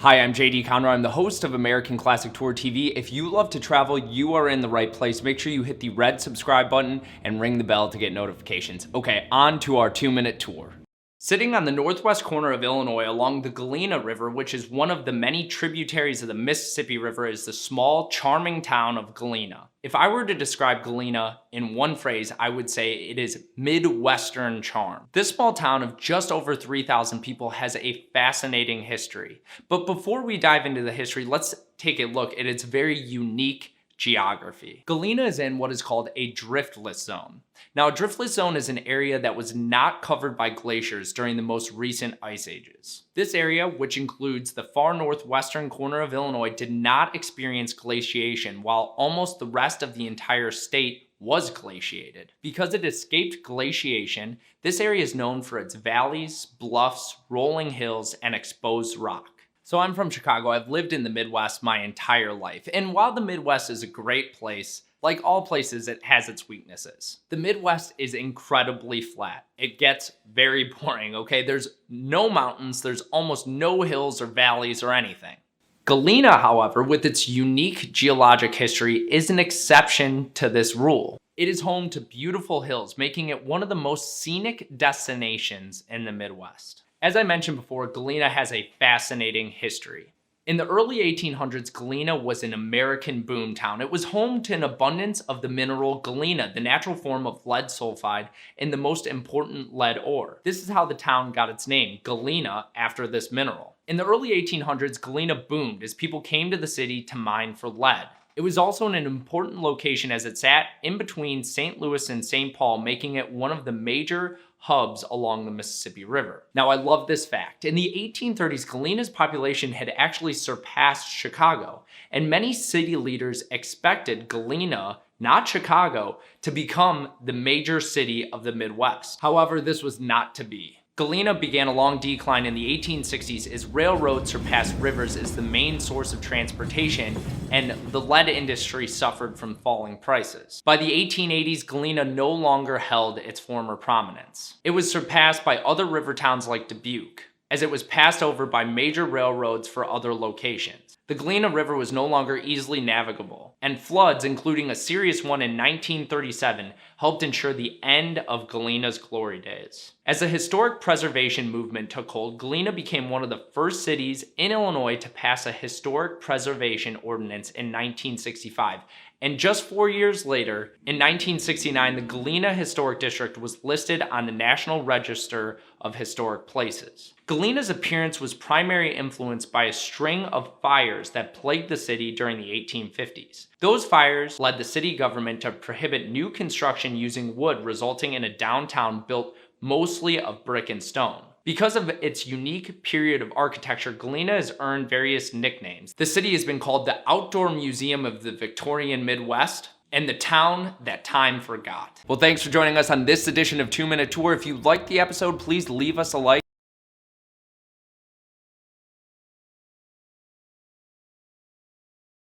Hi, I'm JD Conroy. I'm the host of American Classic Tour TV. If you love to travel, you are in the right place. Make sure you hit the red subscribe button and ring the bell to get notifications. Okay, on to our 2-minute tour. Sitting on the northwest corner of Illinois along the Galena River, which is one of the many tributaries of the Mississippi River, is the small, charming town of Galena. If I were to describe Galena in one phrase, I would say it is Midwestern charm. This small town of just over 3,000 people has a fascinating history. But before we dive into the history, let's take a look at its very unique geography. Galena is in what is called a driftless zone. Now, a driftless zone is an area that was not covered by glaciers during the most recent ice ages. This area, which includes the far northwestern corner of Illinois, did not experience glaciation, while almost the rest of the entire state was glaciated. Because it escaped glaciation, this area is known for its valleys, bluffs, rolling hills, and exposed rock. So I'm from Chicago. I've lived in the Midwest my entire life. And while the Midwest is a great place, like all places, it has its weaknesses. The Midwest is incredibly flat. It gets very boring, okay? There's no mountains, there's almost no hills or valleys or anything. Galena, however, with its unique geologic history, is an exception to this rule. It is home to beautiful hills, making it one of the most scenic destinations in the Midwest. As I mentioned before, Galena has a fascinating history. In the early 1800s, Galena was an American boomtown. It was home to an abundance of the mineral galena, the natural form of lead sulfide and the most important lead ore. This is how the town got its name, Galena, after this mineral. In the early 1800s, Galena boomed as people came to the city to mine for lead. It was also in an important location as it sat in between St. Louis and St. Paul, making it one of the major hubs along the Mississippi River. Now, I love this fact. In the 1830s, Galena's population had actually surpassed Chicago, and many city leaders expected Galena, not Chicago, to become the major city of the Midwest. However, this was not to be. Galena began a long decline in the 1860s as railroads surpassed rivers as the main source of transportation, and the lead industry suffered from falling prices. By the 1880s, Galena no longer held its former prominence. It was surpassed by other river towns like Dubuque, as it was passed over by major railroads for other locations. The Galena River was no longer easily navigable, and floods, including a serious one in 1937, helped ensure the end of Galena's glory days. As the historic preservation movement took hold, Galena became one of the first cities in Illinois to pass a historic preservation ordinance in 1965. And just 4 years later, in 1969, the Galena Historic District was listed on the National Register of Historic Places. Galena's appearance was primarily influenced by a string of fires that plagued the city during the 1850s. Those fires led the city government to prohibit new construction using wood, resulting in a downtown built mostly of brick and stone. Because of its unique period of architecture, Galena has earned various nicknames. The city has been called the Outdoor Museum of the Victorian Midwest and the town that time forgot. Well, thanks for joining us on this edition of 2-Minute Tour. If you liked the episode, please leave us a like.